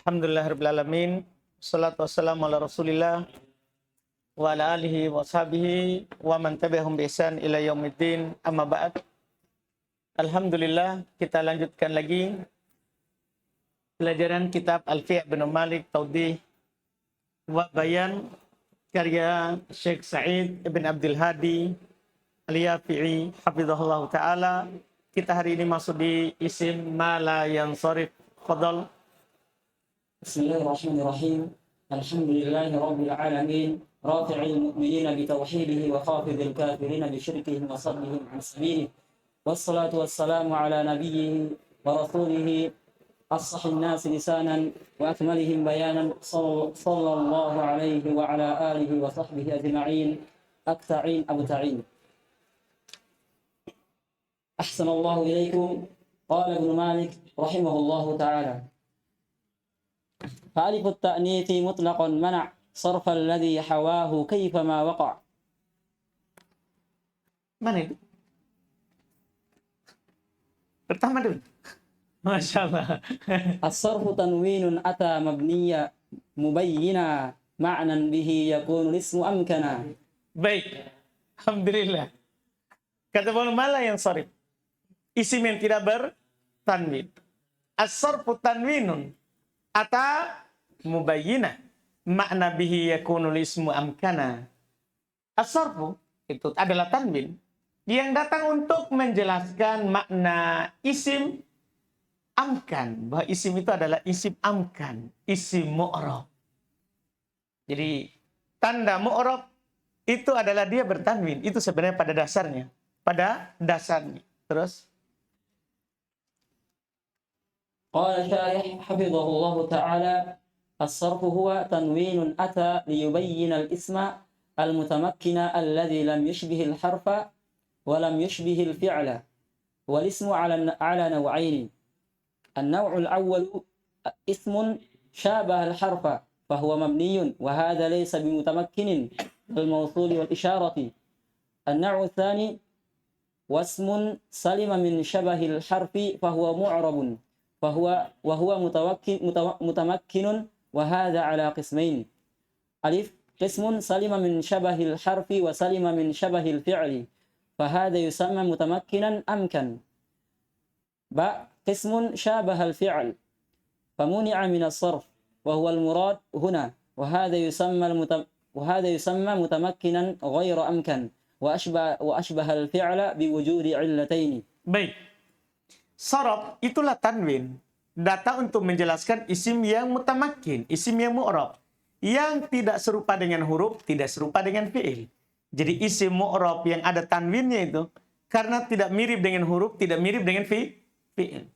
Alhamdulillahirabbil alamin. Shalatu wassalamu ala Rasulillah wa ala alihi wa sahbihi wa man tabi'ahum bi ihsan ila yaumiddin. Amma ba'd. Alhamdulillah, kita lanjutkan lagi pelajaran kitab Alfiya bin Malik Tawdih wa Bayan karya Syekh Sa'id ibn Abdul Hadi Al-Yafi'i hafizahullah taala. Kita hari ini masuk di isim ma la yansarif. Fadal. Bismillahirrahmanirrahim. Alhamdulillahi rabbil alamin. Rafi'il mu'minina bitauhidihi wa khafidil kafirina bisyirkihim wa saddihim an sabilihi. Wassalatu wassalamu ala nabiyyihi wa rasulihi as-sahih nas lisanan wa akmalihim bayanan sallallahu alaihi wa ala alihi wa sahbihi ajma'in. Akta'in abta'in. Ahsanallahu ilaikum. Qala Ibn Malik rahimahullahu ta'ala. فألف التأنيث مطلقا منع صرف الذي حواه كيفما وقع. Mana itu? Pertama dulu. Masya Allah. الصرف تنوين أتى مبنيا مبينا معنى به يكون الاسم أمكنا. Baik. Alhamdulillah. Kata bawah mala yang sarif. Isim yang tidak bertanwin. As-sarfu tanwinun ata mubayyina makna bihi yakunul ismu amkana. As-sarfu itu adalah tanwin yang datang untuk menjelaskan makna isim amkan, bahwa isim itu adalah isim amkan, isim mu'rab. Jadi tanda mu'rab itu adalah dia bertanwin, itu sebenarnya pada dasarnya. Terus قال الشارح حفظه الله تعالى: الصرف هو تنوين أتى ليبين الاسم المتمكن الذي لم يشبه الحرف ولم يشبه الفعل. والاسم على نوعين. النوع الأول اسم شابه الحرف فهو مبني وهذا ليس بمتمكن الموصول والإشارة. النوع الثاني واسم سلم من شبه الحرف فهو معرب وهو متمكن وهذا على قسمين. ألف قسم سلم من شبه الحرف وسلم من شبه الفعل فهذا يسمى متمكنا أمكن. باء قسم شابه الفعل فمنع من الصرف وهو المراد هنا وهذا يسمى متمكنا غير أمكن وأشبه الفعل بوجود علتين. baik. Saraf itulah tanwin, datang untuk menjelaskan isim yang mutamakin, isim yang mu'rab, yang tidak serupa dengan huruf, tidak serupa dengan fi'il. Jadi isim mu'rab yang ada tanwinnya itu karena tidak mirip dengan huruf, tidak mirip dengan fi'il.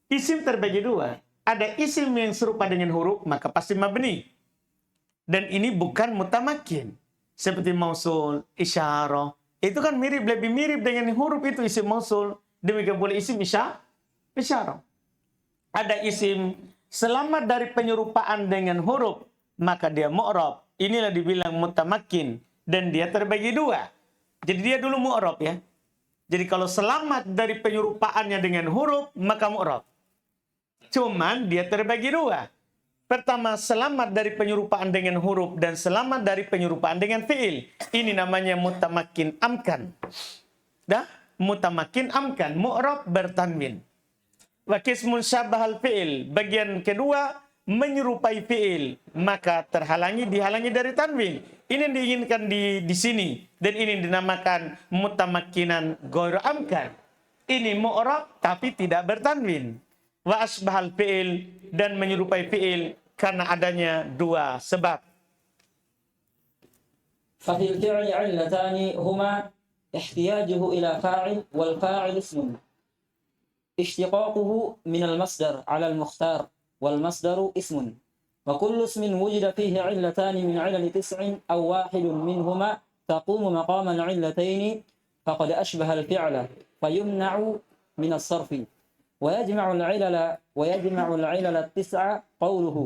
Isim terbagi dua, ada isim yang serupa dengan huruf maka pasti mabni, dan ini bukan mutamakin, seperti mausul, isyarah, itu kan lebih mirip dengan huruf, itu isim mausul. Demikian pula isim isyarah. Ada isim selamat dari penyerupaan dengan huruf, maka dia mu'rab. Inilah dibilang mutamakin, dan dia terbagi dua. Jadi dia dulu mu'rab ya. Jadi kalau selamat dari penyerupaannya dengan huruf, maka mu'rab. Cuman dia terbagi dua. Pertama, selamat dari penyerupaan dengan huruf dan selamat dari penyerupaan dengan fi'il. Ini namanya mutamakin amkan. Dah? Mutamakin amkan, mu'rab bertanwin. Wa qismun syabahal fi'il, bagian kedua menyerupai fi'il, maka dihalangi dari tanwin. Ini yang diinginkan di sini, dan ini dinamakan mutamakinan ghairu amkan. Ini mu'rab tapi tidak bertanwin. Wa asbahal fi'il, dan menyerupai fi'il karena adanya dua sebab. ففي الفعل علتان هما احتياجه إلى فاعل والفاعل اسم اشتقاقه من المصدر على المختار والمصدر اسم وكل اسم وجد فيه علتان من علل 9 أو واحد منهما تقوم مقام العلتين فقد أشبه الفعل فيمنع من الصرف ويجمع العلل 9 قوله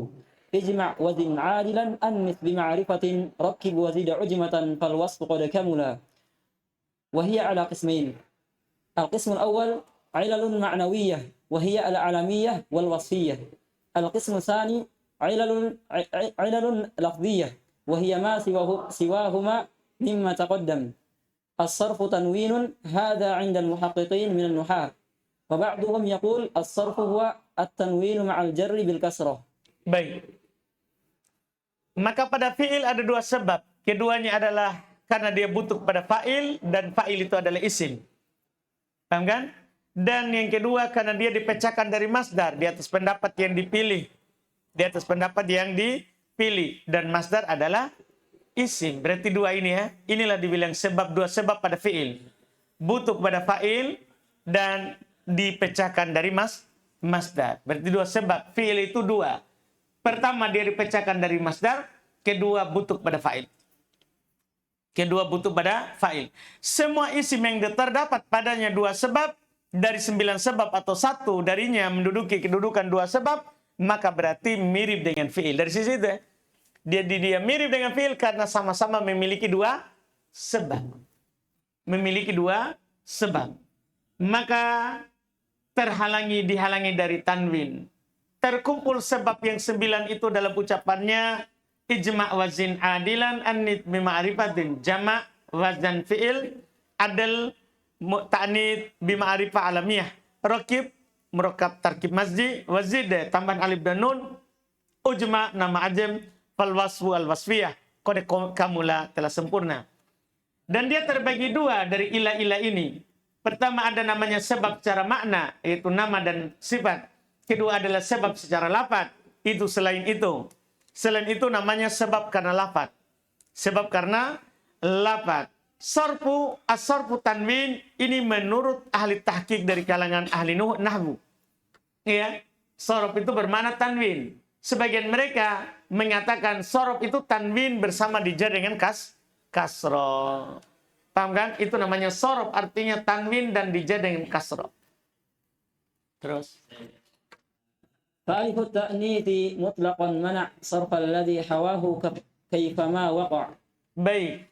اجمع وزن عادلا أنث بمعرفة ركب وزد عجمة فالوصف قد كملا. وهي على قسمين. القسم الأول علل معنوية وهي العلمية والوصفية القسم الثاني علل لفظية وهي ما سواهما مما تقدم. الصرف تنوين، هذا عند المحققين من النحاة، وبعضهم يقول الصرف هو التنوين مع الجر بالكسرة. Baik. Maka pada fi'il ada dua sebab. Keduanya adalah karena dia butuh pada fa'il, dan fa'il itu adalah isim. Paham kan? Dan yang kedua karena dia dipecahkan dari masdar di atas pendapat yang dipilih. Di atas pendapat yang dipilih. Dan masdar adalah isim. Berarti dua ini ya. Inilah dibilang sebab, dua sebab pada fi'il. Butuh pada fa'il dan dipecahkan dari masdar. Berarti dua sebab. Fi'il itu dua. Pertama dia dipecahkan dari masdar. Kedua butuh pada fa'il. Kedua butuh pada fa'il. Semua isim yang terdapat padanya dua sebab, dari 9 sebab atau satu darinya menduduki kedudukan dua sebab, maka berarti mirip dengan fi'il. Dari sisi itu ya. Dia mirip dengan fi'il karena sama-sama memiliki dua sebab. Memiliki dua sebab. Maka dihalangi dari tanwin. Terkumpul sebab yang 9 itu dalam ucapannya ijma' wazin adilan annit bima'rifatin jama' wazan fi'il adal ta'nid bima'rifah alamiyah rakib murakkab tarkib masji wazid tambahan alif dan nun ujma' nama ajam fal wasfu al wasfiyah qad kamula telah sempurna. Dan dia terbagi dua dari ilah-ilah ini. Pertama ada namanya sebab secara makna, yaitu nama dan sifat. Kedua adalah sebab secara lafaz, itu selain itu. Selain itu namanya sebab karena lafaz. Sebab karena lafaz. As-sarfu tanwin ini menurut ahli tahqiq dari kalangan ahli nahwu. Ya, sarf itu bermakna tanwin. Sebagian mereka mengatakan sarf itu tanwin bersama dijar dengan kasroh. Paham kan? Itu namanya sarf, artinya tanwin dan dijar dengan kasroh. Terus. فألف التأنيث مطلقا منع صرف الذي حواه كيفما وقع. Baik.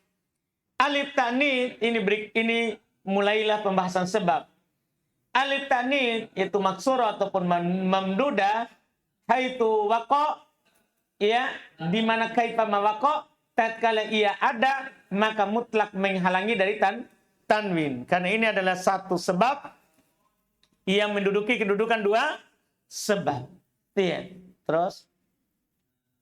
Alif ta'nits ini mulailah pembahasan sebab. Alif ta'nits itu maksura ataupun mamduda haitu waqa, ya, di mana kaifama waqa, tatkala ia ada maka mutlak menghalangi dari tanwin. Karena ini adalah satu sebab yang menduduki kedudukan dua sebab. Iya. Terus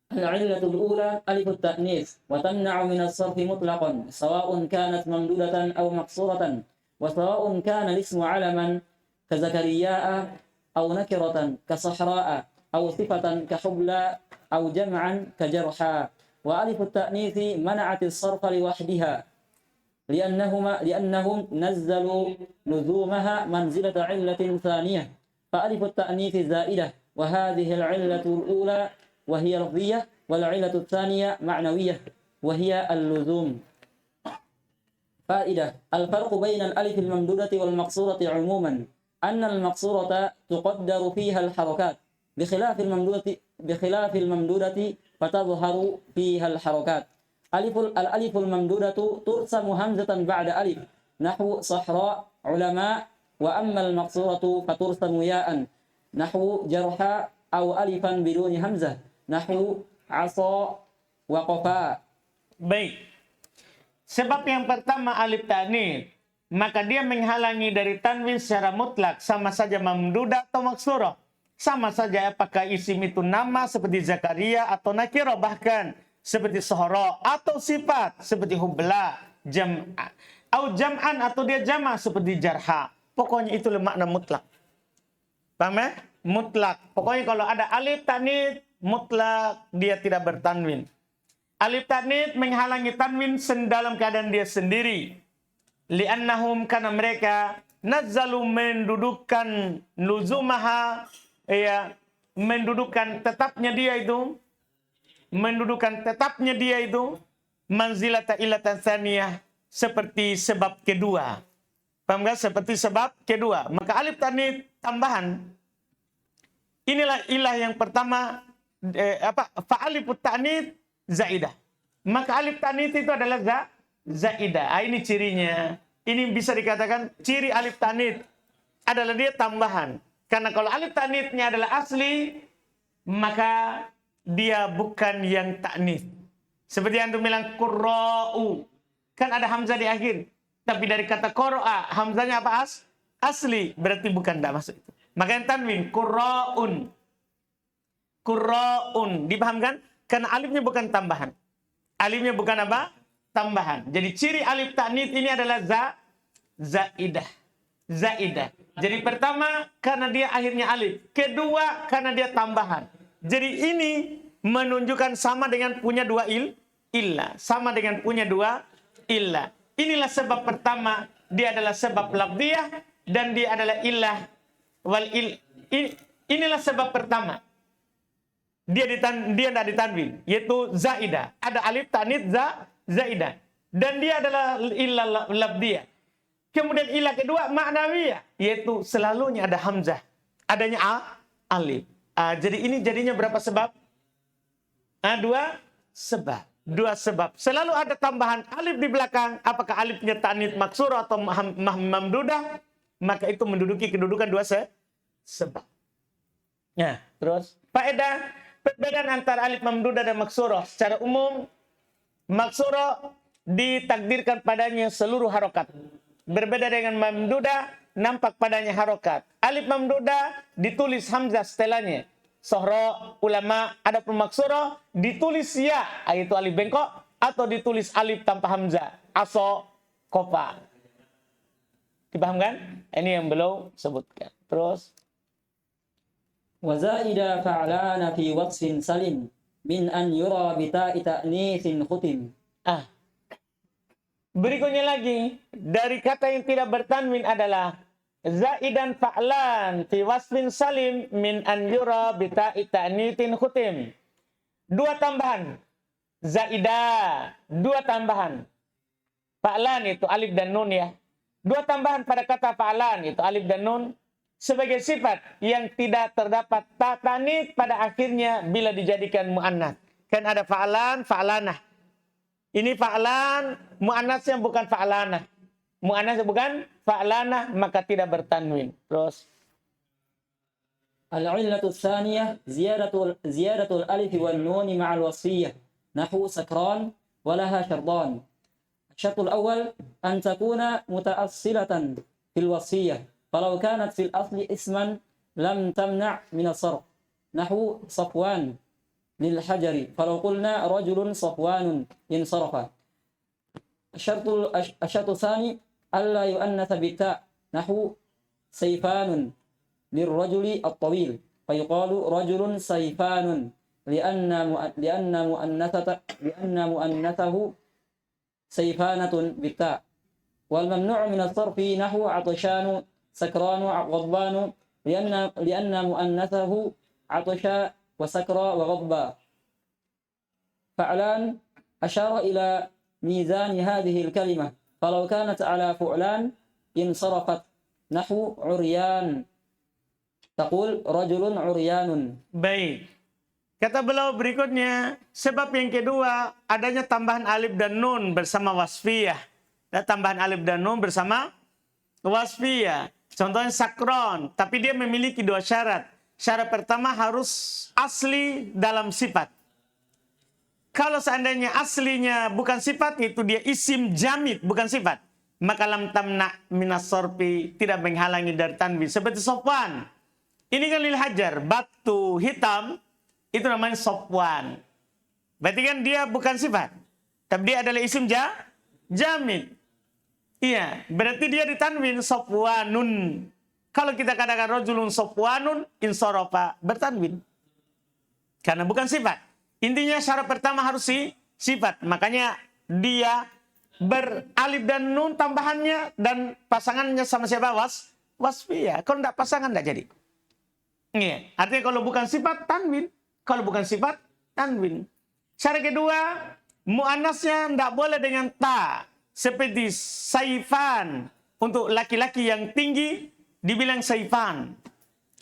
العلة الأولى ألف التأنيث وتمنع من الصرف مطلقا سواء كانت ممدودة أو مقصورة وسواء كان الاسم علما كزكرياء أو نكرة كصحراء أو صفة كحبلى أو جمعا كجرحى. وألف التأنيث منعت الصرف لوحدها لأنهم نزلوا لزومها منزلة علة ثانية فألف التأنيث زائدة وهذه العلة الأولى وهي لفظية والعلة الثانية معنوية وهي اللزوم. فائدة: الفرق بين الألف الممدودة والمقصورة عموما أن المقصورة تقدر فيها الحركات بخلاف الممدودة فتظهر فيها الحركات. الألف الممدودة ترسم همزة بعد ألف نحو صحراء علماء، وأما المقصورة فترسم ياء نحو جرحى أو ألفا بدون همزة نحو عصا وقفا. Baik. Sebab yang pertama alif ta'nits, maka dia menghalangi dari tanwin secara mutlak, sama saja mamdudah atau maksurah. Sama saja apakah isim itu nama seperti Zakaria atau nakirah, bahkan seperti Sohra, atau sifat seperti hubla, jam'an atau dia jama seperti jarha. Pokoknya itu makna mutlak. Paham ya? Mutlak. Pokoknya kalau ada alif ta'nits mutlak dia tidak bertanwin. Alif ta'nits menghalangi tanwin dalam keadaan dia sendiri. Li'annahum, karena mereka nazzalu mendudukkan luzumaha, ya, mendudukkan tetapnya dia itu manzilata illatan tsaniyah, seperti sebab kedua. Paham gak? Seperti sebab kedua. Maka alif ta'nits tambahan. Inilah ilah yang pertama, fa'alifut ta'nits zaidah. Maka alif ta'nits itu adalah zaidah. Ini cirinya. Ini bisa dikatakan ciri alif ta'nits adalah dia tambahan. Karena kalau alif ta'nitsnya adalah asli, maka dia bukan yang ta'nits. Seperti yang antum bilang qurra'u, kan ada hamzah di akhir. Tapi dari kata qara'a, hamzahnya apa? Asli, berarti bukan, tidak masuk itu. Maka yang tanwin qurra'un. Qurra'un, dipahamkan? Karena alifnya bukan tambahan. Alifnya bukan apa? Tambahan. Jadi ciri alif ta'nits ini adalah zaidah. Zaidah. Jadi pertama karena dia akhirnya alif. Kedua karena dia tambahan. Jadi ini menunjukkan sama dengan punya dua illah. Sama dengan punya dua illah. Inilah sebab pertama. Dia adalah sebab lafdiyah. Dan dia adalah illah. Inilah sebab pertama. Dia tidak ditanwin. Yaitu zaidah. Ada alif ta'nits zaidah. Dan dia adalah illah lafdiyah. Kemudian ilah kedua maknawiyah, yaitu selalunya ada hamzah, adanya alif. Jadi ini jadinya berapa sebab? Dua sebab. Selalu ada tambahan alif di belakang. Apakah alifnya ta'nits maksurah atau mamdudah? Maka itu menduduki kedudukan dua sebab. Nah, terus faedah perbedaan antara alif mamdudah dan maksurah. Secara umum, maksurah ditakdirkan padanya seluruh harokat. Berbeda dengan mamdudah, nampak padanya harokat. Alif mamdudah ditulis hamzah setelahnya. Sohro, ulama, ada pemaksurah, ditulis ya, yaitu alif bengkok, atau ditulis alif tanpa hamzah. Aso, kopa. Dipahamkan? Ini yang belum sebutkan. Terus. وزائد فعلان في وصف سلم من أن يرى بتاء تأنيث ختم. Berikutnya lagi, dari kata yang tidak bertanwin adalah zaidan fa'lan fi wasfin salim min an yura bita'i ta'nitsin khutim. Dua tambahan. Zaidah, dua tambahan. Fa'lan itu alif dan nun ya. Dua tambahan pada kata fa'lan itu alif dan nun sebagai sifat yang tidak terdapat ta'nits pada akhirnya bila dijadikan muannats. Kan ada fa'lan, fa'lanah. Ini fa'lan, muannasnya bukan fa'lanah. Muannasnya bukan fa'lanah, maka tidak bertanwin. Terus. Al-'illatu tsaniyah ziyadatul alif wan nun ma'al wasfiyah. Nahu sakran wa laha syartan. Syartul awal an takuna muta'assilatan fil wasfiyah. Falau kanat fil asli isman lam tamna' min as-sarf. Nahu Safwan للحجر فلو قلنا رجل صفوان انصرف. الشرط الثاني ألا يؤنث بالتاء نحو سيفان للرجل الطويل فيقال رجل سيفان لأن مؤنثه سيفانة بالتاء. والممنوع من الصرف نحو عطشان سكران غضبان لأن مؤنثه عطش وسكرى وغضبا. فعلان أشار إلى ميزان هذه الكلمة فلو كانت على فعلان انصرفت نحو عريان تقول رجل عريان. Baik. Kata beliau berikutnya, sebab yang kedua adanya tambahan alif dan nun bersama wasfiyah. Dan tambahan alif dan nun bersama wasfiyah. Contohnya sakron, tapi dia memiliki dua syarat. Syarat pertama harus asli dalam sifat. Kalau seandainya aslinya bukan sifat, itu dia isim jamid, bukan sifat. Maka lam tamna minas sorfi, tidak menghalangi dari tanwin. Seperti Sofwan. Ini kan lil hajar, batu hitam, itu namanya Sofwan. Berarti kan dia bukan sifat. Tapi dia adalah isim jamid. Iya, berarti dia ditanwin Sofwanun. Kalau kita katakan rajulun sofwanun insarafa, bertanwin. Karena bukan sifat. Intinya syarat pertama harus sifat. Makanya dia beralif dan nun tambahannya dan pasangannya sama siapa? Wasfiyah. Kalau tidak pasangan tidak jadi. Iya. Artinya kalau bukan sifat, tanwin. Kalau bukan sifat, tanwin. Syarat kedua, muannasnya tidak boleh dengan ta. Seperti saifan. Untuk laki-laki yang tinggi, dibilang saifan.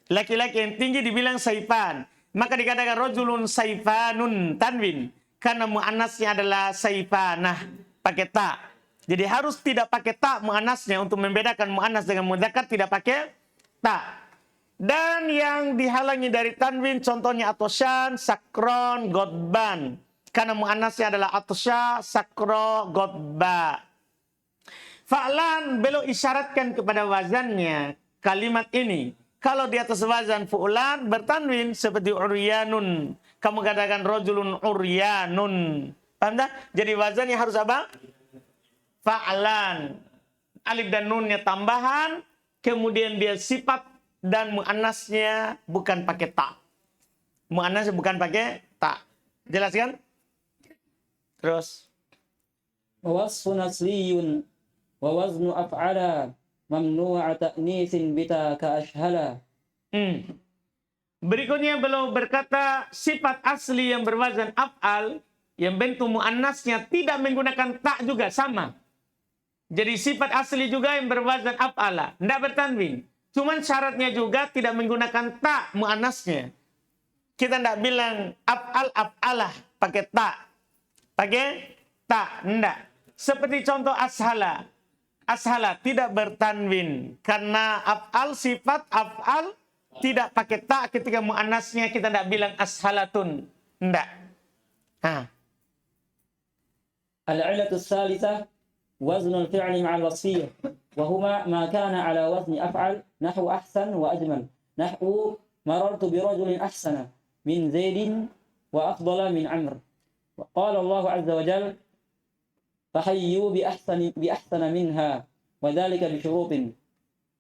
Laki-laki yang tinggi dibilang saifan. Maka dikatakan rajulun saifanun tanwin. Karena muannasnya adalah saifanah. Pakai ta. Jadi harus tidak pakai ta muannasnya. Untuk membedakan muannas dengan mudzakkar tidak pakai ta. Dan yang dihalangi dari tanwin contohnya atosyan, sakron, godban. Karena muannasnya adalah atosya, sakro, godba. Fa'lan beliau isyaratkan kepada wazannya kalimat ini. Kalau di atas wazan fu'lan bertanwin seperti uryanun. Kamu katakan rojulun uryanun. Paham tak? Jadi wazannya harus apa? Fa'lan. Alif dan nunnya tambahan. Kemudian dia sifat dan muannasnya bukan pakai ta. Muannasnya bukan pakai ta. Jelas kan? Terus. ووصف نصري ووزن أفعل ممنوع تأنيث بتا كأشهلا. Berikutnya beliau berkata sifat asli yang berwazan af'al yang bentuk muannasnya tidak menggunakan ta juga sama. Jadi sifat asli juga yang berwazan af'ala, tidak bertanwin. Cuman syaratnya juga tidak menggunakan ta muannasnya. Kita tidak bilang af'al af'alah pakai ta. Pakai ta, enggak. Seperti contoh ashala. Ashala tidak bertanwin karena af'al sifat af'al tidak pakai ta ketika muannasnya kita tidak bilang ashalatun. Enggak. العلة الثالثة وزن الفعل مع الوصفية وهما ما كان على وزن أفعل نحو أحسن وأجمل نحو مررت برجل أحسن من زيد وأفضل من عمرو. وقال الله عز وجل فحيوا بأحسن منها وذلك بشروط.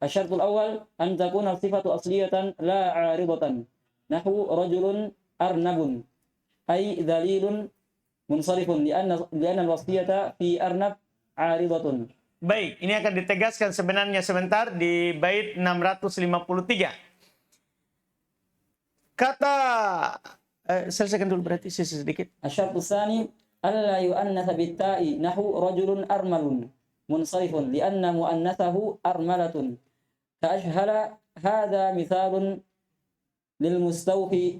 الشرط الأول أن تكون الصفة أصلية لا عارضة نحو رجل أرنب أي ذليل منصرف لأن الوصفية في أرنب عارضة. Baik, ini akan ditegaskan sebenarnya sebentar di bait 653. Kata selesaikan dulu berarti sedikit. الشرط الثاني ألا يؤنث بالتاء نحو رجل أرمل منصرف لأن مؤنثه أرملة كأشهل. هذا مثال للمستوفي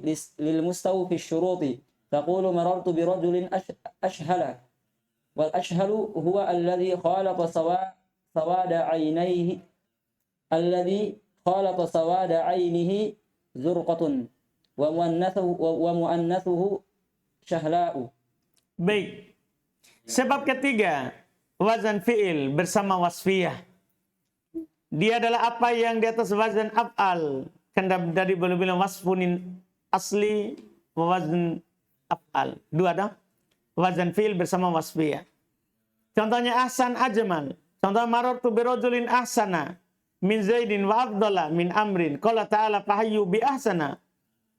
الشروط. تقول مررت برجل أشهل والأشهل هو الذي خالط سواد عينيه زرقة ومؤنثه شهلاء. Baik. Sebab ketiga, wazan fi'il bersama wasfiyah. Dia adalah apa yang di atas wazan af'al. Kan dari boleh bilang wasfunin asli wazan af'al. Dua dah. Wazan fi'il bersama wasfiyah. Contohnya ahsan ajmal. Contohnya marartu birajulin ahsana min zaidin wa afdala min amrin. Qala ta'ala fahayyu bi ahsana.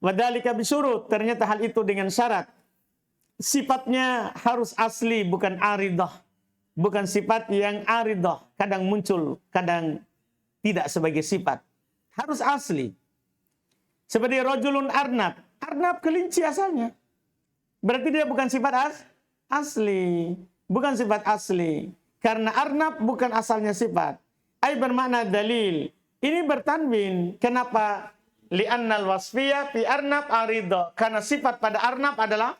Wa dzalika bisyurut. Ternyata hal itu dengan syarat. Sifatnya harus asli, bukan aridah. Bukan sifat yang aridah. Kadang muncul, kadang tidak sebagai sifat. Harus asli. Seperti rajulun arnab. Arnab kelinci asalnya. Berarti dia bukan sifat asli. Bukan sifat asli. Karena arnab bukan asalnya sifat. Ai bermakna dalil. Ini bertanwin. Kenapa? Li'annal wasfiyah fi arnab aridah. Karena sifat pada arnab adalah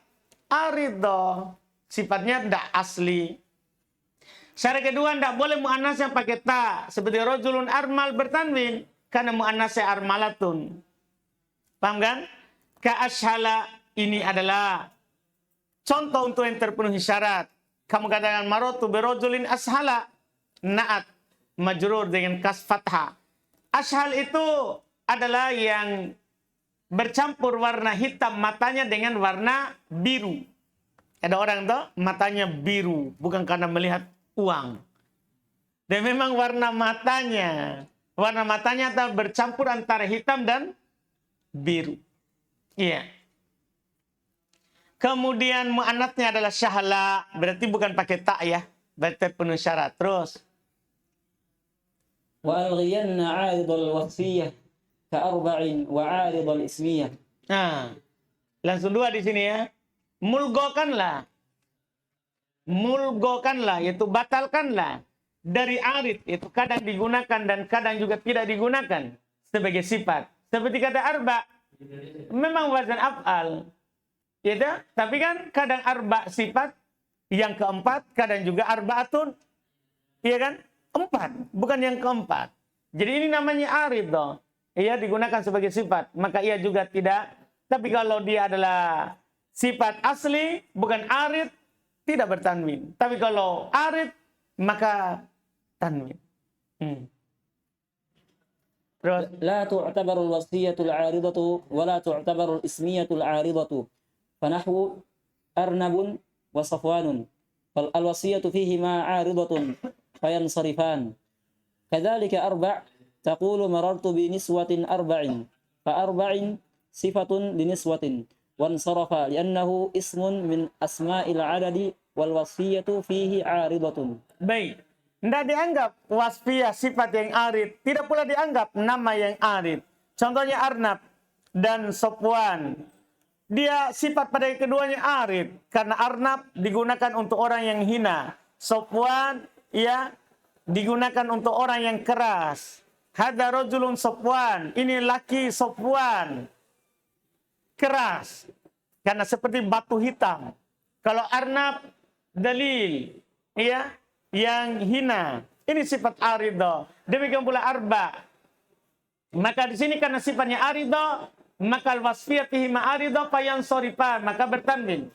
aridah. Sifatnya tidak asli. Syarat kedua, tidak boleh muannasnya pakai ta. Seperti rajulun armal bertanwin. Karena muannasnya armalatun. Paham kan? Ka'ashala ini adalah contoh untuk yang terpenuhi syarat. Kamu katakan marotu berojulin ashala. Naat. Majrur dengan kas fathah. Ashal itu adalah yang bercampur warna hitam matanya dengan warna biru. Ada orang tuh matanya biru. Bukan karena melihat uang. Dan memang warna matanya bercampur antara hitam dan biru. Iya. Kemudian mu'annatnya adalah syahla. Berarti bukan pakai ta ya. Berarti penuh syarat. Terus. وألغين عارض الوصفية كأربع وعارض الإسمية. Nah, langsung dua di sini ya. Mulgokanlah, yaitu batalkanlah dari arid, itu kadang digunakan dan kadang juga tidak digunakan sebagai sifat. Seperti kata arba, memang wazan af'al, gitu? Tapi kan kadang arba sifat, yang keempat kadang juga arbaatun, iya kan? Empat, bukan yang keempat. Jadi ini namanya arid dong. ia digunakan sebagai sifat, maka ia juga tidak. Tapi kalau dia adalah sifat asli, bukan arid, tidak bertanwin. Tapi kalau arid, maka tanwin. Terus, لا تعتبر الوصفية العارضة ولا تعتبر الاسمية العارضة فنحو أرنب وصفوان فالوصية فيهما عارضة فينصرفان كذلك أربع تقول مررت بنسوة أربع فأربع صفة لنسوة وانصرف لأنه اسم من أسماء العدد والوصفية فيه عارضة. baik. Tidak dianggap wasfiyah sifat yang arid. Tidak pula dianggap nama yang arid. Contohnya Arnab dan Sofwan. Dia sifat pada keduanya arid. Karena Arnab digunakan untuk orang yang hina. Sofwan ya digunakan untuk orang yang keras. Hadza rajulun Sofwan. Ini laki Sofwan. Keras. Karena seperti batu hitam. Kalau Arnab dalil. Ya. Yang hina. Ini sifat arido. Demikian pula arba. Maka di sini karena sifatnya arido, maka al-wasfiyah fihi ma'arido fayan soripan. Maka bertanwin.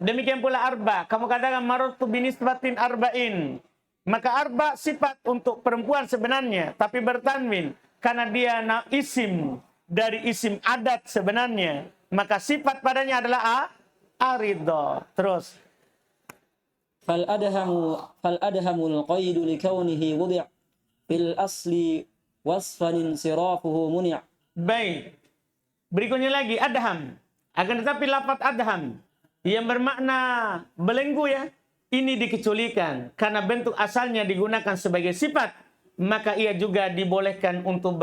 Demikian pula arba. Kamu katakan marartu binisbatin arba'in. Maka arba sifat untuk perempuan sebenarnya. Tapi bertanwin. Karena dia isim dari isim adat sebenarnya. Maka sifat padanya adalah arido. Terus. فالأدهم القيد لكونه وضع في الأصل وصفا انصرافه منع. Baik. Berikutnya lagi adham. Akan tetapi lafaz adham yang bermakna belenggu ya, ini dikecualikan karena bentuk asalnya digunakan sebagai sifat, maka ia juga dibolehkan untuk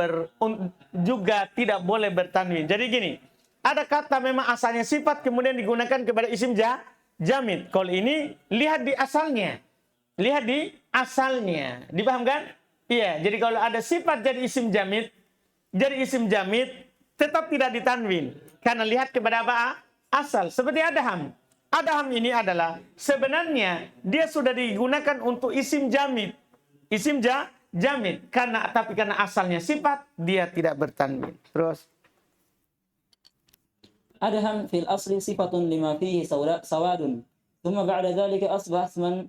juga tidak boleh bertanwin. Jadi gini, ada kata memang asalnya sifat kemudian digunakan kepada isim jamid. Kalau ini lihat di asalnya. Lihat di asalnya. Dipahamkan? Iya. Jadi kalau ada sifat jadi isim jamid tetap tidak ditanwin. Karena lihat kepada apa? Asal. Seperti adham. Adham ini adalah sebenarnya dia sudah digunakan untuk isim jamid. Isim jamid. Tapi karena asalnya sifat dia tidak bertanwin. Terus. أدهم في الأصل صفة لما فيه سواد ثم بعد ذلك أصبح اسما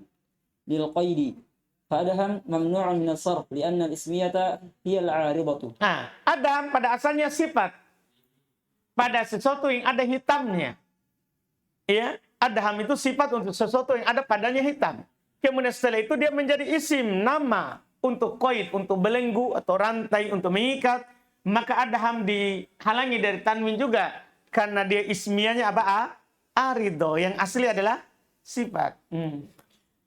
للقيد فأدهم ممنوع من الصرف لأن الاسمية هي العارضة. Nah, adham pada asalnya sifat pada sesuatu yang ada hitamnya. Ya, adham itu sifat untuk sesuatu yang ada padanya hitam. Kemudian setelah itu dia menjadi isim nama untuk qaid, untuk belenggu atau rantai untuk mengikat. Maka adham dihalangi dari tanwin juga. Karena dia ismiyahnya apa? Arido. Yang asli adalah sifat.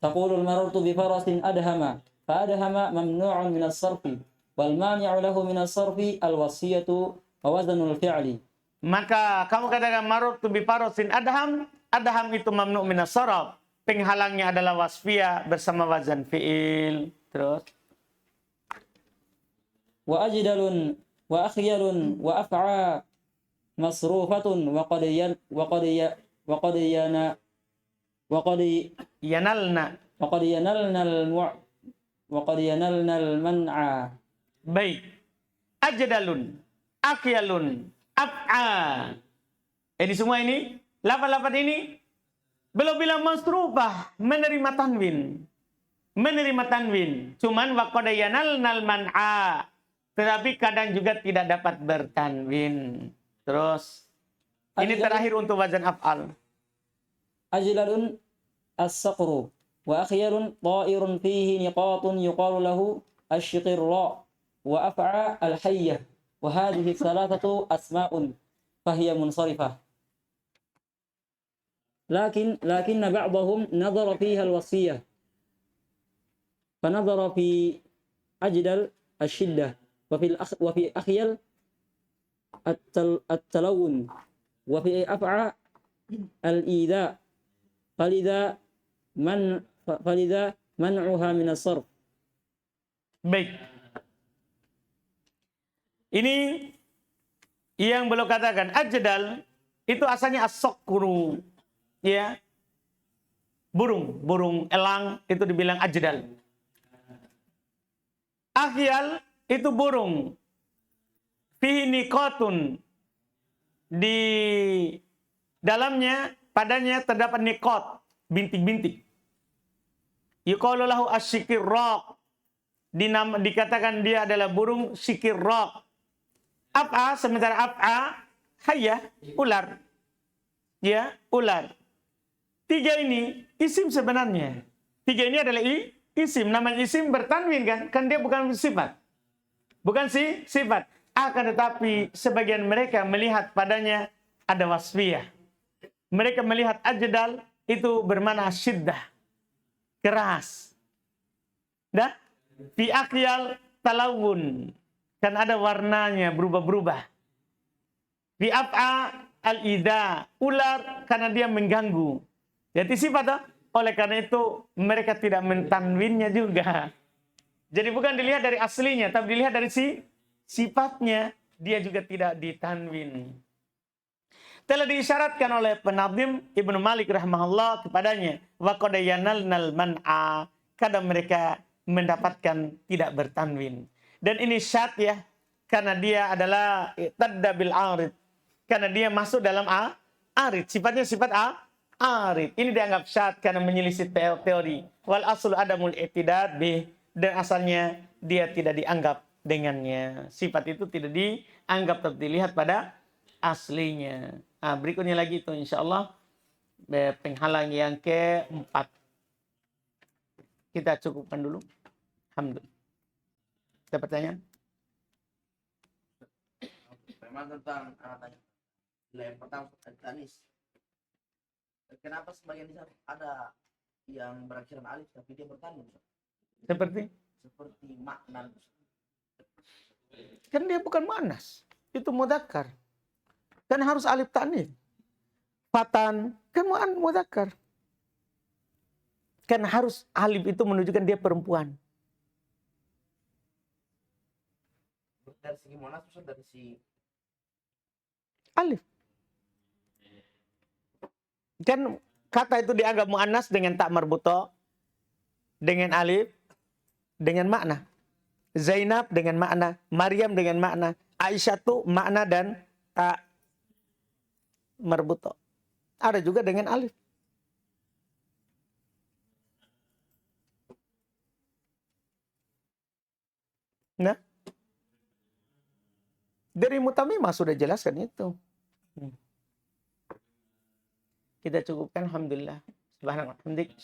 تقول المررت بفرس أدهم فأدهم ممنوع من الصرف والمانع له من الصرف الوصية ووزن الفعل. Maka kamu katakan marartu bi farasin adham. Adham itu mamnu minas sarf. Penghalangnya adalah wasfiyah bersama wazan fi'il. Terus. وأجدل وأخيل وأفعى مصروفة وقد ينلنا المنع. Baik. Ajdalun, akhyalun, af'a. Ini semua ini, lafaz-lafaz ini belum bilang masrufah, menerima tanwin. Menerima tanwin. Cuman waqad yanalnal man'a. Tetapi kadang juga tidak dapat bertanwin. Terus ini terakhir untuk wazan af'al. Ajlalun as-saqru wa akhyarun ta'irun fihi niqatun yuqalu lahu asy-syiqra wa af'a al-hayyah wa hadhihi thalathatu asma'un fahiya munsarifah. لكن بعضهم نظر فيها الوصية فنظر في أجدل الشدة وفي أخيل التلون وفي أفعى الإيذاء فلذا منعها من الصرف. Baik. Ini yang belum katakan ajdal itu asalnya as-saqru. Ya. Burung elang itu dibilang ajdal. Akhyal itu burung. fihi niqatun, di dalamnya padanya terdapat niqat, bintik-bintik. Yuqalu lahu asyikirraq, dikatakan dia adalah burung syikirraq. Af'a, sementara af'a hayah, ular. Ya, ular. 3 ini isim sebenarnya. 3 ini adalah isim. Nama isim bertanwin kan? Kan dia bukan sifat. Bukan sifat. Akan tetapi sebagian mereka melihat padanya ada wasfiyah. Mereka melihat ajdal itu bermakna syiddah, keras. Dah? Fi aqyal talawun, kan ada warnanya berubah-berubah. Fi af'a al-idha, ular karena dia mengganggu. Jadi sifat toh? Oleh karena itu mereka tidak mentanwinnya juga. Jadi bukan dilihat dari aslinya, tapi dilihat dari sifatnya, dia juga tidak ditanwin. Telah diisyaratkan oleh penazim Ibnu Malik rahimahullah kepadanya, wa qad yanalnal man'a, kadang mereka mendapatkan tidak bertanwin. Dan ini syad ya, karena dia adalah tadda bil arid, karena dia masuk dalam arid, sifatnya sifat arid. Ini dianggap syad karena menyelisih teori. Wal aslu adamul i'tidad bih, dan asalnya dia tidak dianggap dengannya. Sifat itu tidak dianggap, tapi dilihat pada aslinya. Nah, berikutnya lagi itu insyaallah penghalang yang keempat. Kita cukupkan dulu. Alhamdulillah. Ada pertanyaan? Memang tentang yang pertama tanis. Kenapa sebagian di sana ada yang berakhiran alif tapi dia bertanwin? Seperti makna. kan dia bukan muannas, itu mudzakkar. Kan harus alif ta'nits. Fatan kan mudzakkar. Kan harus alif itu menunjukkan dia perempuan. Dari segi muannas atau dari si Alif. Kan kata itu dianggap muannas dengan tak marbuto, dengan alif, dengan makna. Zainab dengan makna, Maryam dengan makna, Aisyah tuh makna dan tak marbuto. Ada juga dengan alif. Nah, dari Mutamimah sudah jelaskan itu. Kita cukupkan, alhamdulillah. Subhanallah, hamdik,